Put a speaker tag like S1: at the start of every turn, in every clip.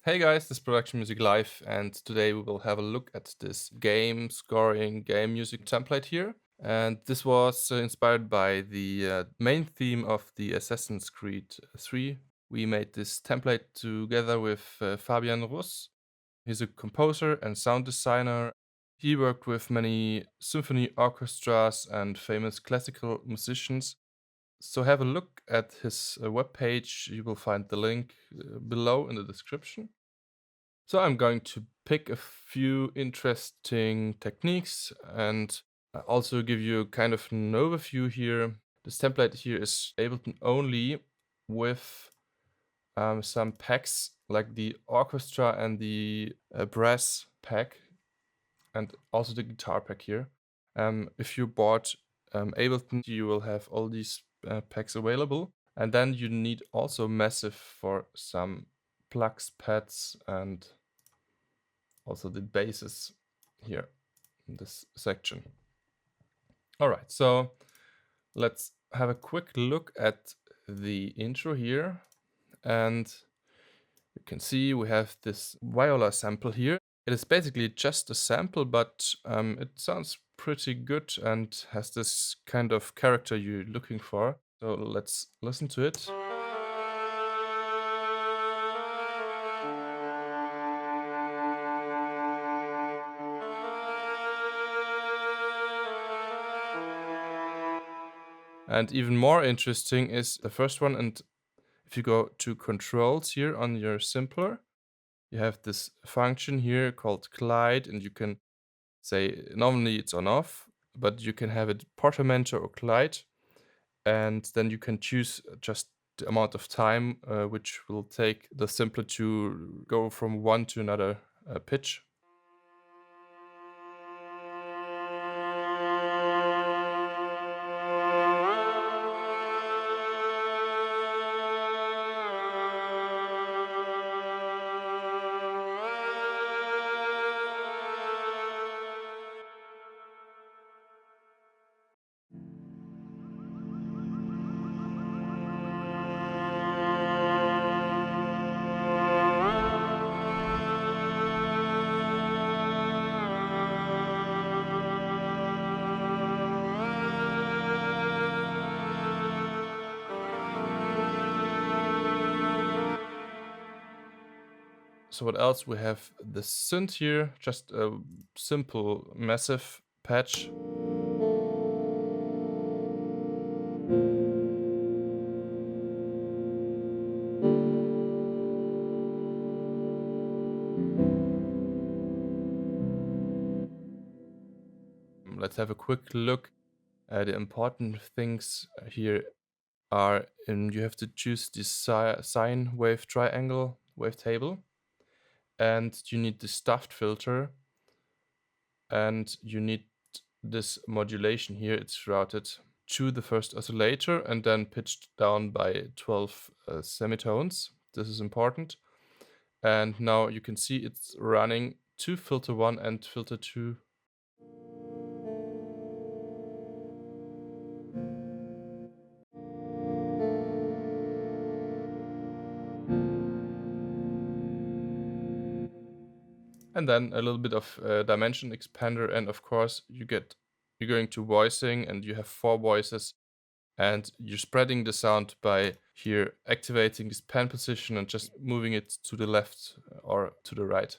S1: Hey guys, this is Production Music Live, and today we will have a look at this game scoring game music template here. And this was inspired by the main theme of the Assassin's Creed 3. We made this template together with Fabian Russ. He's a composer and sound designer. He worked with many symphony orchestras and famous classical musicians. So have a look at his webpage. You will find the link below in the description. So I'm going to pick a few interesting techniques and also give you kind of an overview here. This template here is Ableton only with some packs like the orchestra and the brass pack and also the guitar pack here. If you bought Ableton, you will have all these packs available. And then you need also Massive for some plugs, pads, and also the basses here in this section. All right, so let's have a quick look at the intro here. And you can see we have this viola sample here. It is basically just a sample, but it sounds pretty good and has this kind of character you're looking for. So let's listen to it. And even more interesting is the first one. And if you go to controls here on your Simpler, you have this function here called glide, and you can say normally it's on off, but you can have it portamento or glide, and then you can choose just the amount of time which will take the Simpler to go from one to another pitch. So what else? We have the synth here, just a simple massive patch. Let's have a quick look. The important things here are you have to choose the sine wave triangle wavetable, and you need the stuffed filter, and you need this modulation here. It's routed to the first oscillator and then pitched down by 12 semitones. This is important. And now you can see it's running to filter 1 and filter 2. And then a little bit of dimension expander, and of course you're going to voicing, and you have 4 voices, and you're spreading the sound by here activating this pan position and just moving it to the left or to the right.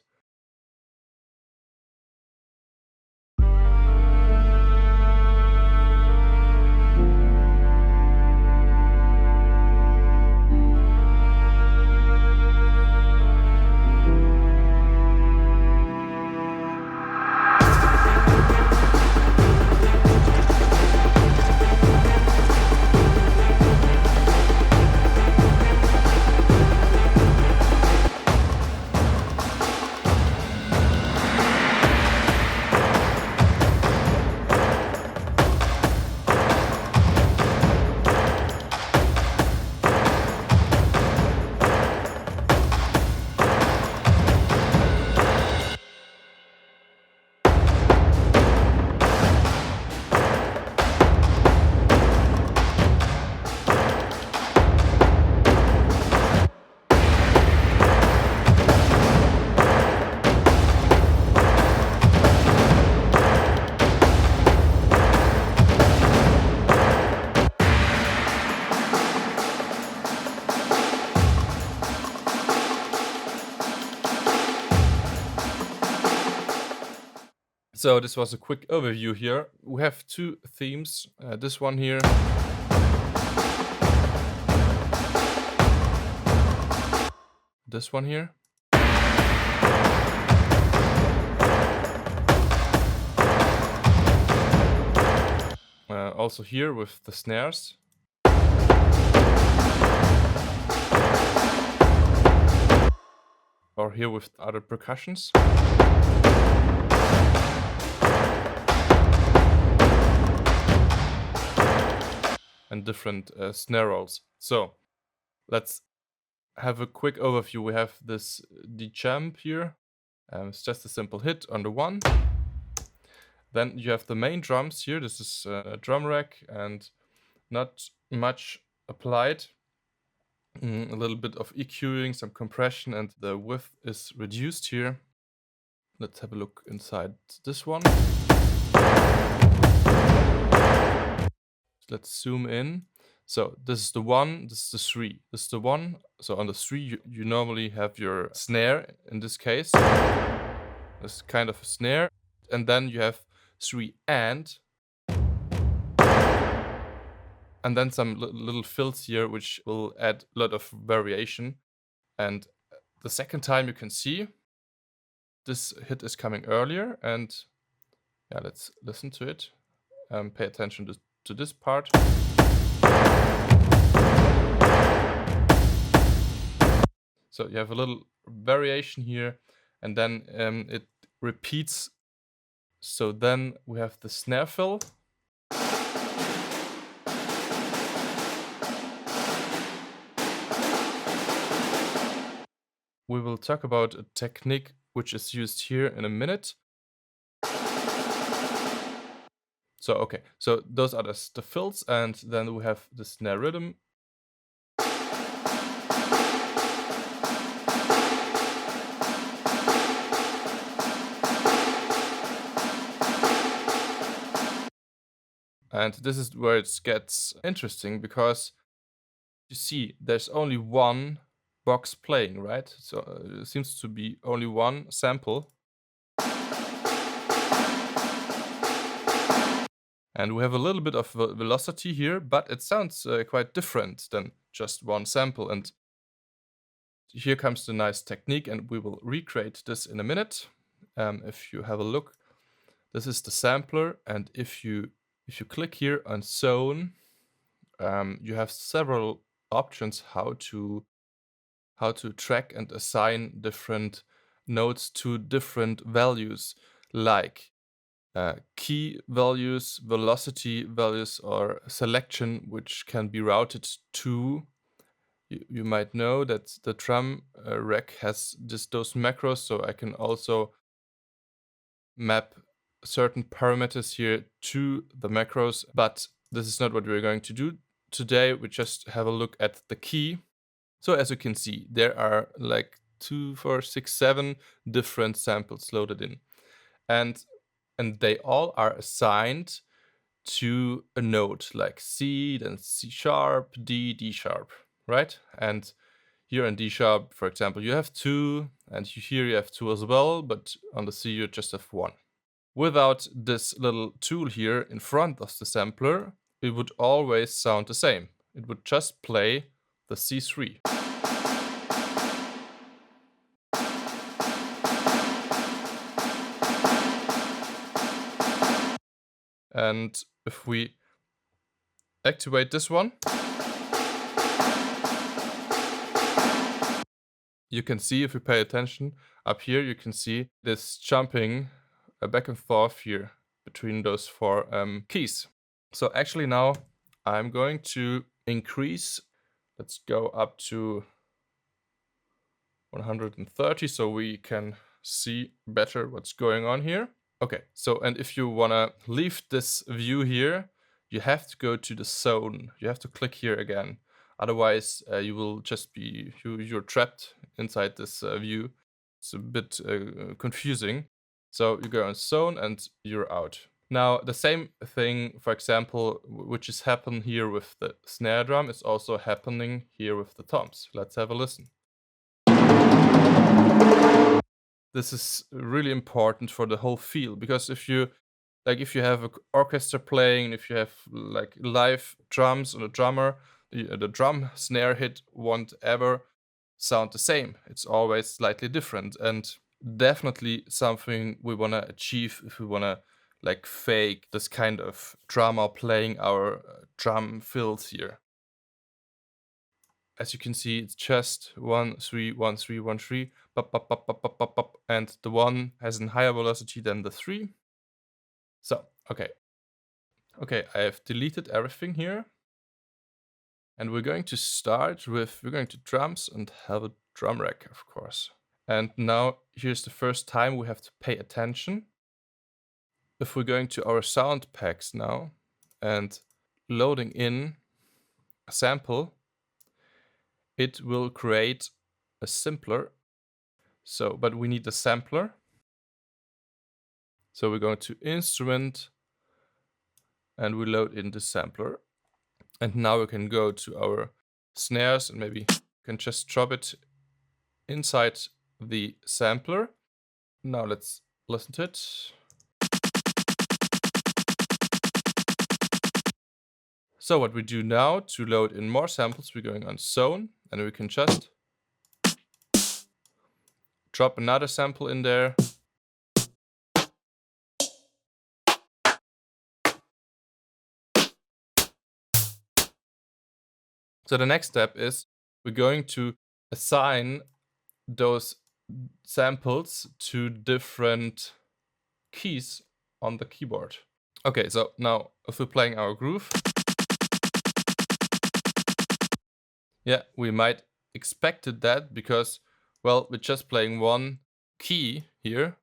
S1: So this was a quick overview here. We have two themes. This one here. This one here. Also here with the snares. Or here with other percussions. And different snare rolls. So let's have a quick overview. We have this dechamp here. It's just a simple hit on the one. Then you have the main drums here. This is a drum rack and not much applied. A little bit of EQing, some compression, and the width is reduced here. Let's have a look inside this one. Let's zoom in. So this is the 1, this is the 3. This is the 1. So on the 3 you normally have your snare in this case. This kind of a snare. And then you have 3 and then some little fills here which will add a lot of variation. And the second time you can see this hit is coming earlier, and yeah, let's listen to it. Pay attention to this part. So you have a little variation here, and then it repeats. So then we have the snare fill. We will talk about a technique which is used here in a minute. So okay, so those are the fills, and then we have the snare rhythm. And this is where it gets interesting, because you see there's only one box playing, right? So it seems to be only one sample. And we have a little bit of velocity here, but it sounds quite different than just one sample. And here comes the nice technique, and we will recreate this in a minute. If you have a look, this is the sampler, and if you click here on zone, you have several options how to track and assign different notes to different values, like key values, velocity values, or selection, which can be routed to. You might know that the drum rack has those macros, so I can also map certain parameters here to the macros, but this is not what we're going to do today. We just have a look at the key. So as you can see, there are like 2, 4, 6, 7 different samples loaded in, and they all are assigned to a note like C, then C sharp, D, D sharp, right? And here in D sharp, for example, you have 2, and here you have 2 as well, but on the C you just have 1. Without this little tool here in front of the sampler, it would always sound the same. It would just play the C3. And if we activate this one, you can see, if you pay attention, up here you can see this jumping back and forth here between those 4 keys. So actually now I'm going to increase. Let's go up to 130 so we can see better what's going on here. Okay, so and if you wanna leave this view here, you have to go to the zone. You have to click here again. Otherwise, you will just be, you're trapped inside this view. It's a bit confusing. So you go on zone and you're out. Now the same thing, for example, which is happening here with the snare drum, is also happening here with the toms. Let's have a listen. this is really important for the whole feel, because if you have a orchestra playing, if you have like live drums on a drummer, the drum snare hit won't ever sound the same. It's always slightly different, and definitely something we want to achieve if we want to like fake this kind of drama playing our drum fills here. As you can see, it's just 1 3 1 3 1 3 pop, pop, pop, pop, pop, pop, pop, and the 1 has a higher velocity than the 3. So okay, I have deleted everything here, and we're going to start with, we're going to drums and have a drum rack, of course. And now here's the first time we have to pay attention. If we're going to our sound packs now and loading in a sample, it will create a simpler. So, but we need a sampler. So we're going to instrument and we load in the sampler. And now we can go to our snares and maybe can just drop it inside the sampler. Now let's listen to it. So what we do now to load in more samples, we're going on zone and we can just drop another sample in there. So the next step is we're going to assign those samples to different keys on the keyboard. Okay, so now if we're playing our groove, yeah, we might expected that because, well, we're just playing one key here.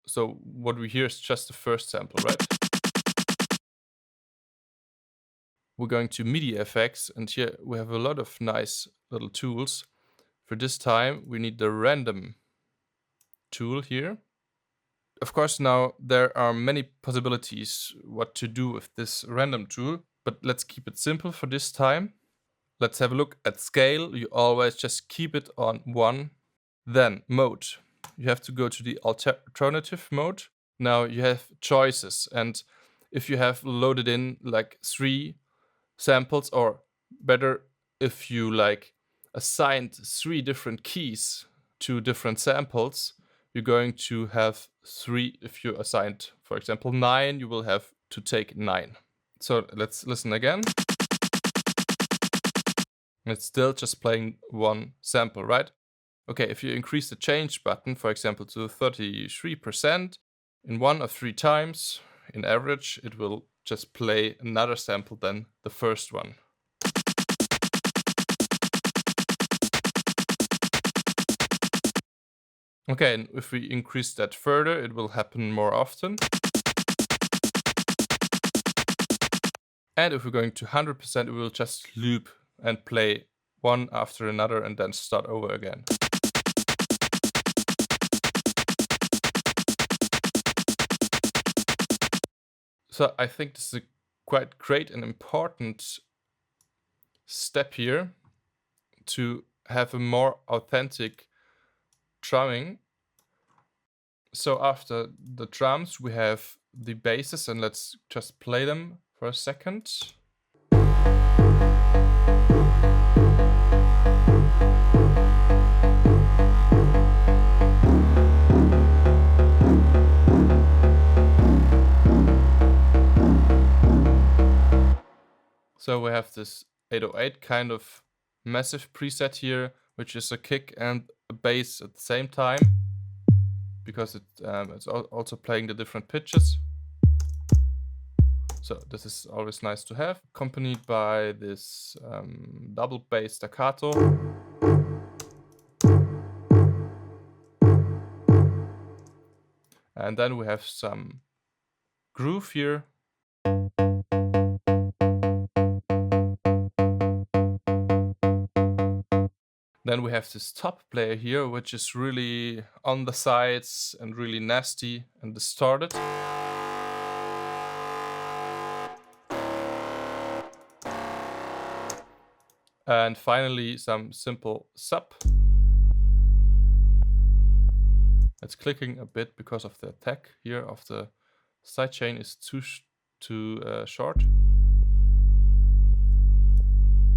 S1: So what we hear is just the first sample, right? We're going to MIDI effects, and here we have a lot of nice little tools. For this time, we need the random tool here. Of course, now there are many possibilities what to do with this random tool, but let's keep it simple for this time. Let's have a look at scale. You always just keep it on 1. Then mode. You have to go to the alternative mode. Now you have choices, and if you have loaded in like 3 samples, or better, if you like assigned 3 different keys to different samples, you're going to have 3. If you assigned, for example, 9, you will have to take 9. So let's listen again. It's still just playing 1 sample, right? Okay, if you increase the change button, for example, to 33%, in 1 or 3 times, in average, it will just play another sample than the first one. Okay, and if we increase that further, it will happen more often. And if we're going to 100%, it will just loop and play one after another and then start over again. So I think this is a quite great and important step here to have a more authentic drumming. So after the drums, we have the basses, and let's just play them for a second. So we have this 808 kind of massive preset here, which is a kick and a bass at the same time, because it's also playing the different pitches. So this is always nice to have, accompanied by this double bass staccato. And then we have some groove here. Then we have this top player here, which is really on the sides and really nasty and distorted. And finally, some simple sub. It's clicking a bit because of the attack here of the sidechain is too short.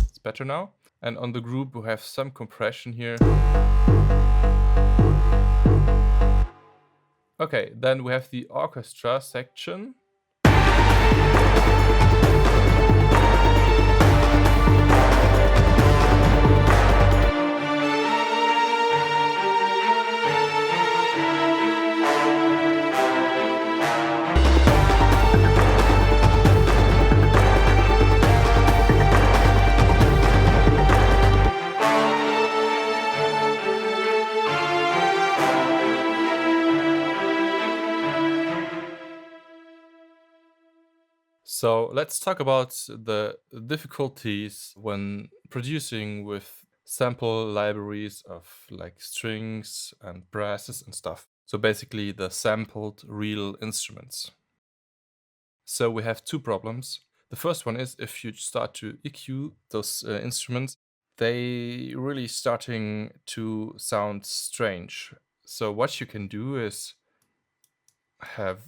S1: It's better now. And on the group we have some compression here. Okay, then we have the orchestra section. So let's talk about the difficulties when producing with sample libraries of like strings and brasses and stuff. So basically the sampled real instruments. So we have two problems. The first one is if you start to EQ those instruments, they really starting to sound strange. So what you can do is have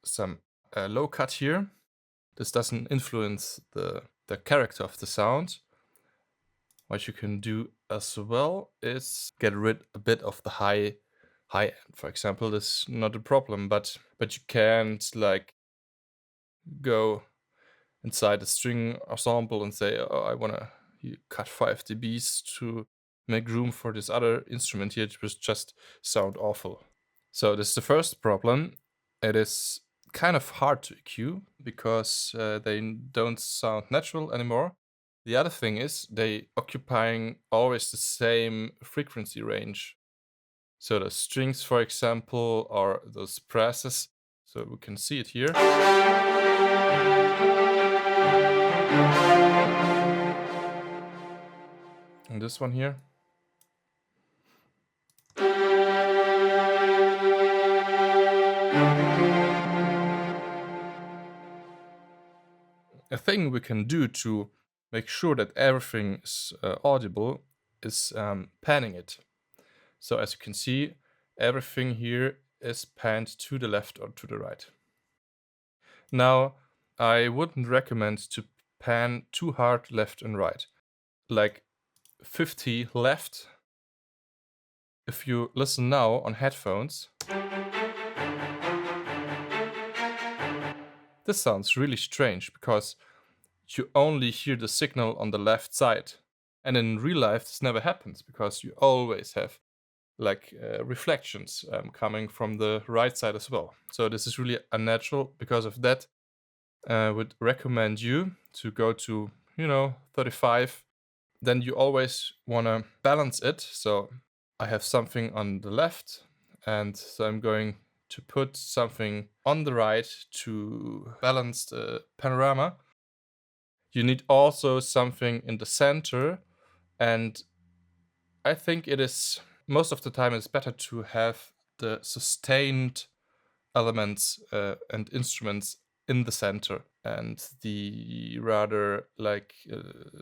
S1: some low cut here. This doesn't influence the character of the sound. What you can do as well is get rid a bit of the high end. For example, this is not a problem, but you can't like go inside a string ensemble and say, oh, I wanna cut 5 dBs to make room for this other instrument here. It will just sound awful. So this is the first problem. It is kind of hard to EQ because they don't sound natural anymore. The other thing is they occupying always the same frequency range. So the strings, for example, or those brasses. So we can see it here. And this one here. A thing we can do to make sure that everything is audible is panning it. So as you can see, everything here is panned to the left or to the right. Now, I wouldn't recommend to pan too hard left and right. Like 50 left. If you listen now on headphones, this sounds really strange because you only hear the signal on the left side. And in real life, this never happens because you always have like reflections coming from the right side as well. So this is really unnatural. Because of that, I would recommend you to go to, 35. Then you always want to balance it. So I have something on the left, and so I'm going to put something on the right to balance the panorama. You need also something in the center, and I think it is most of the time it's better to have the sustained elements and instruments in the center and the rather like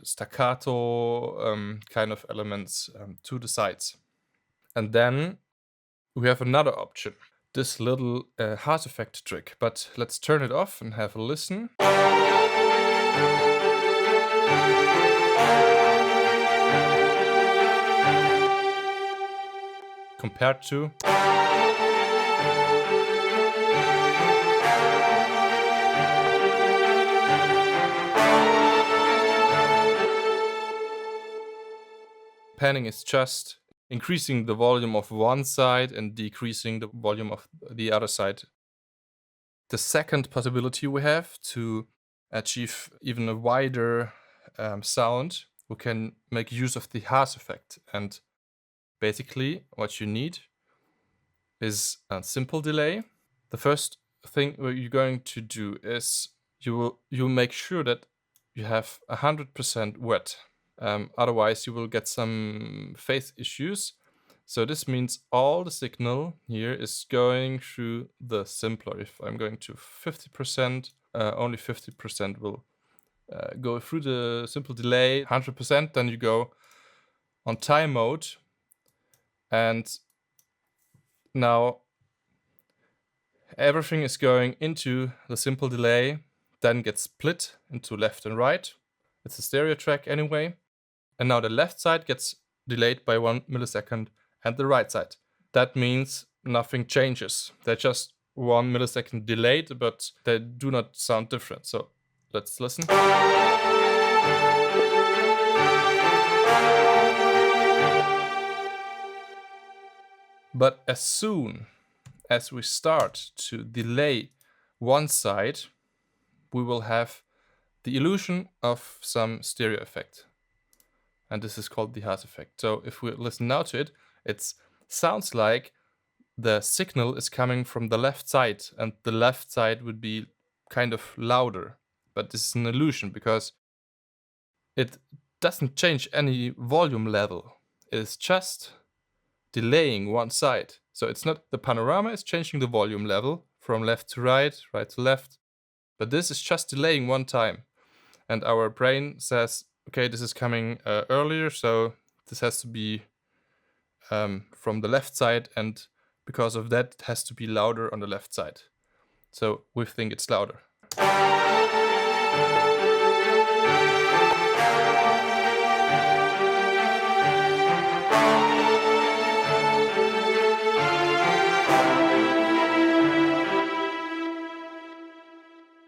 S1: staccato kind of elements to the sides. And then we have another option, this little Haas effect trick, but let's turn it off and have a listen. Compared to panning is just increasing the volume of one side and decreasing the volume of the other side. The second possibility we have to achieve even a wider sound, we can make use of the Haas effect. And basically what you need is a simple delay. The first thing you're going to do is you make sure that you have 100% wet. Otherwise you will get some phase issues. So this means all the signal here is going through the simpler. If I'm going to 50%, only 50% will go through the simple delay. 100%, then you go on time mode, and Now everything is going into the simple delay, then gets split into left and right. It's a stereo track anyway. And now the left side gets delayed by 1 millisecond and the right side. That means nothing changes. They're just 1 millisecond delayed, but they do not sound different. So let's listen. But as soon as we start to delay one side, we will have the illusion of some stereo effect. And this is called the Haas effect. So if we listen now to it, it sounds like the signal is coming from the left side, and the left side would be kind of louder. But this is an illusion because it doesn't change any volume level. It's just delaying one side. So it's not the panorama is changing the volume level from left to right, right to left. But this is just delaying one time. And our brain says, okay, this is coming earlier, so this has to be from the left side, and because of that, it has to be louder on the left side. So we think it's louder.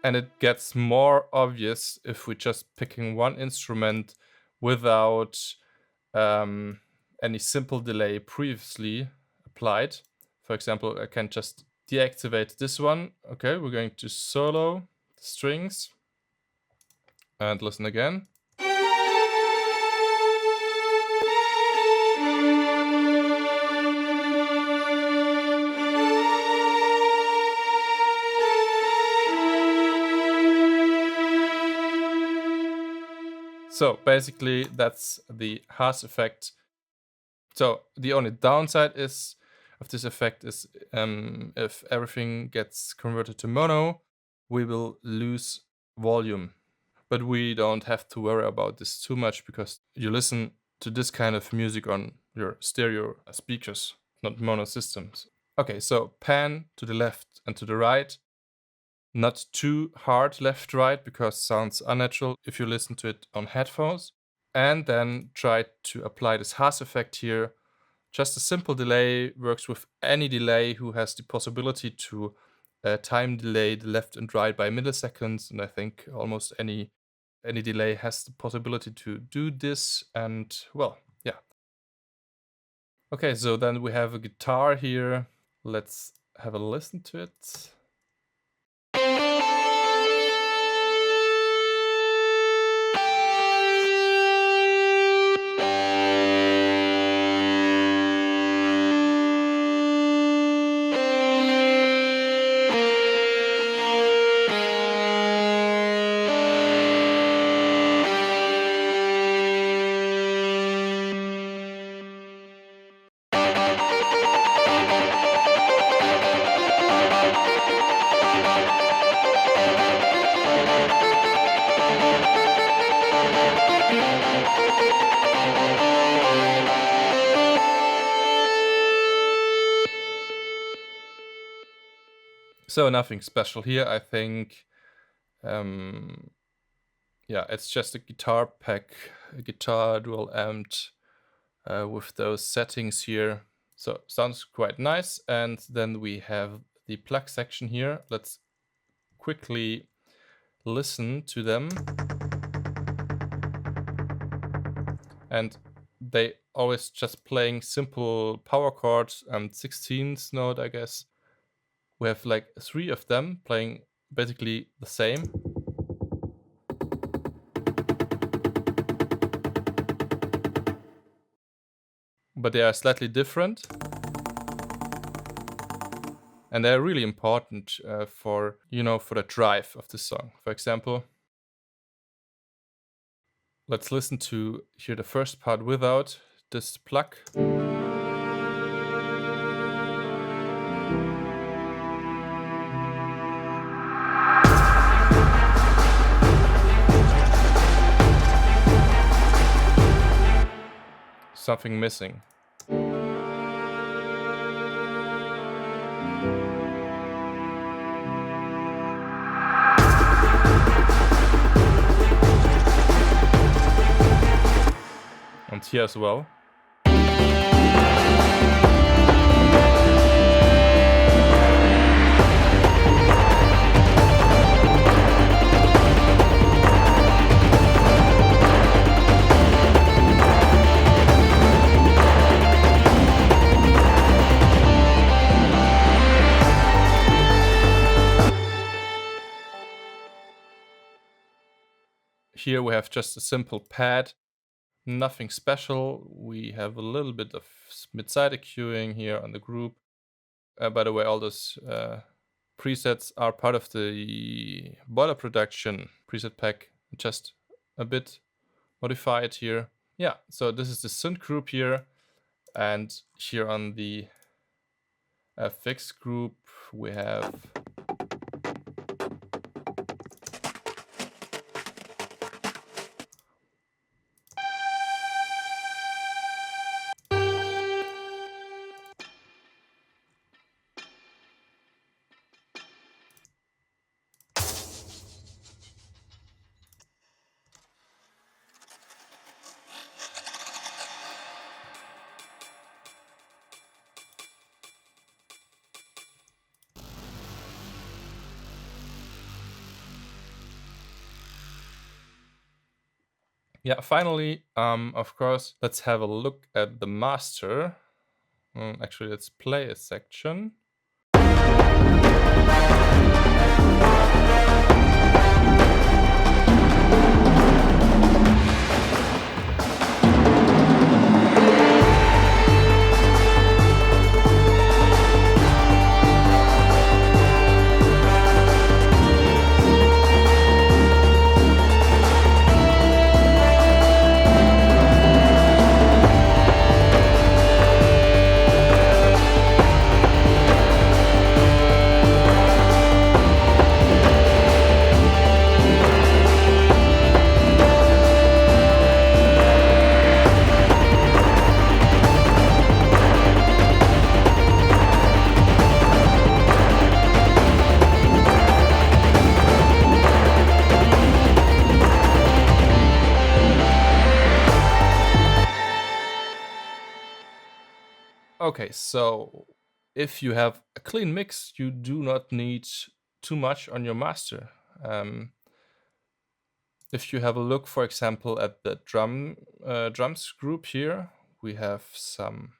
S1: And it gets more obvious if we're just picking one instrument without any simple delay previously applied. For example, I can just deactivate this one. Okay, we're going to solo the strings and listen again. So basically that's the Haas effect. So the only downside of this effect is if everything gets converted to mono, we will lose volume. But we don't have to worry about this too much because you listen to this kind of music on your stereo speakers, not mono systems. Okay, so pan to the left and to the right. Not too hard left-right because it sounds unnatural if you listen to it on headphones. And then try to apply this Haas effect here. Just a simple delay works with any delay who has the possibility to time delay the left and right by milliseconds. And I think almost any delay has the possibility to do this. And well, yeah. Okay, so then we have a guitar here. Let's have a listen to it. So nothing special here, I think. Yeah, it's just a guitar pack, a guitar dual amped with those settings here. So sounds quite nice. And then we have the plug section here. Let's quickly listen to them. And they always just playing simple power chords and 16th note, I guess. We have like 3 of them playing basically the same. But they are slightly different. And they're really important for the drive of the song. For example, let's listen to here the first part without this plug. Something missing. and here as well. Here we have just a simple pad, nothing special. We have a little bit of mid-side EQing here on the group. By the way, all those presets are part of the Boiler Production preset pack, just a bit modified here. Yeah, so this is the synth group here, and here on the FX group we have yeah, finally, of course, let's have a look at the master. Actually, let's play a section. Okay, so if you have a clean mix, you do not need too much on your master. If you have a look, for example, at the drums group here, we have some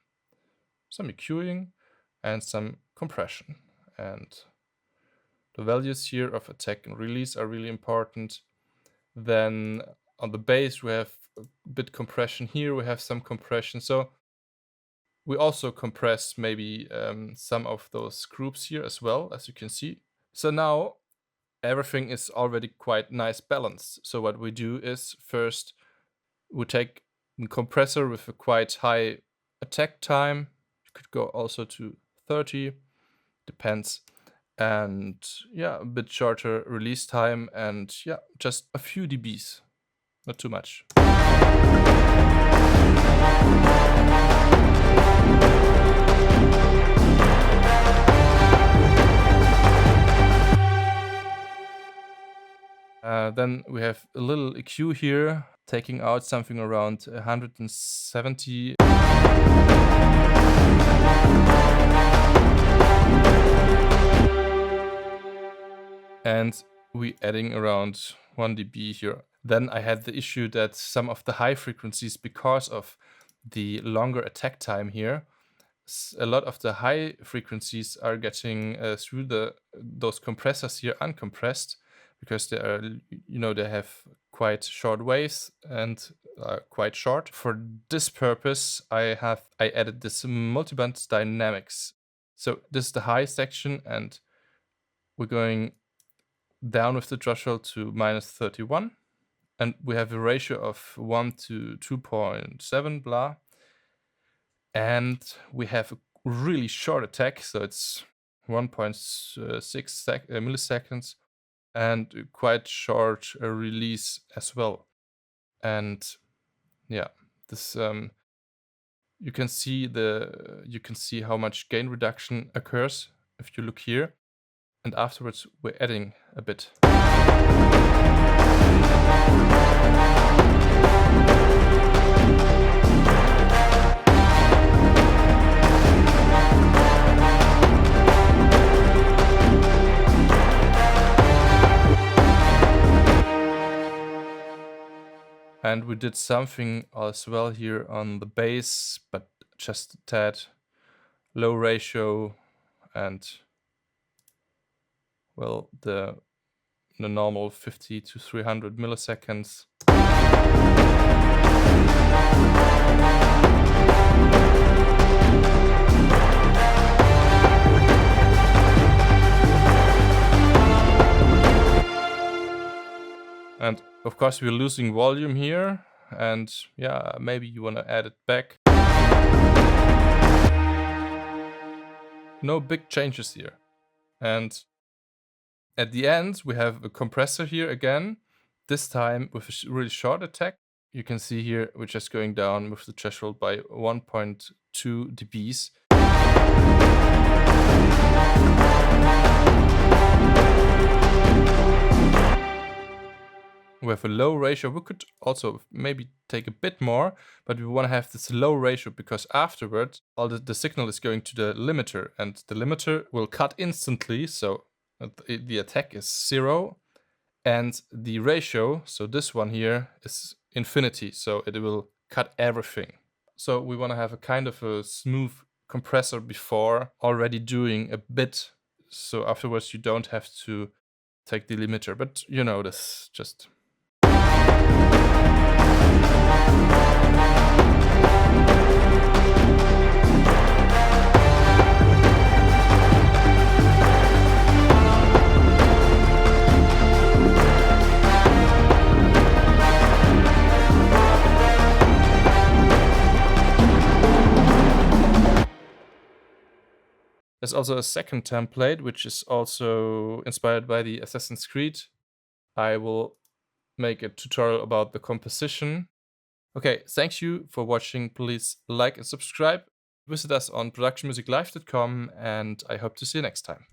S1: EQing and some compression. And the values here of attack and release are really important. Then on the bass, we have a bit compression here, we have some compression. So we also compress maybe some of those groups here as well, as you can see. So now everything is already quite nice balanced. So what we do is first we take a compressor with a quite high attack time. You could go also to 30, depends. And yeah, a bit shorter release time, and yeah, just a few dBs, not too much. Then we have a little EQ here, taking out something around 170. And we adding around 1 dB here. Then I had the issue that some of the high frequencies, because of the longer attack time here, a lot of the high frequencies are getting through those compressors here uncompressed, because they are, they have quite short waves and quite short. For this purpose, I added this multiband dynamics. So this is the high section, and we're going down with the threshold to -31, and we have a ratio of 1 to 2.7 blah, and we have a really short attack, so it's 1.6 milliseconds, and quite short release as well. And yeah, this you can see how much gain reduction occurs if you look here. And afterwards, we're adding a bit. And we did something as well here on the bass, but just a tad low ratio and, well, the normal 50 to 300 milliseconds. And of course we're losing volume here, and yeah, maybe you want to add it back. No big changes here. And at the end we have a compressor here again, this time with a really short attack. You can see here we're just going down with the threshold by 1.2 dBs. We have a low ratio. We could also maybe take a bit more, but we want to have this low ratio because afterward all the signal is going to the limiter, and the limiter will cut instantly, so the attack is 0, and the ratio, so this one here, is infinity, so it will cut everything. So we want to have a kind of a smooth compressor before already doing a bit, so afterwards you don't have to take the limiter, but you know this, just... There's also a second template, which is also inspired by the Assassin's Creed. I will make a tutorial about the composition. Okay, thank you for watching. Please like and subscribe. Visit us on productionmusiclive.com, and I hope to see you next time.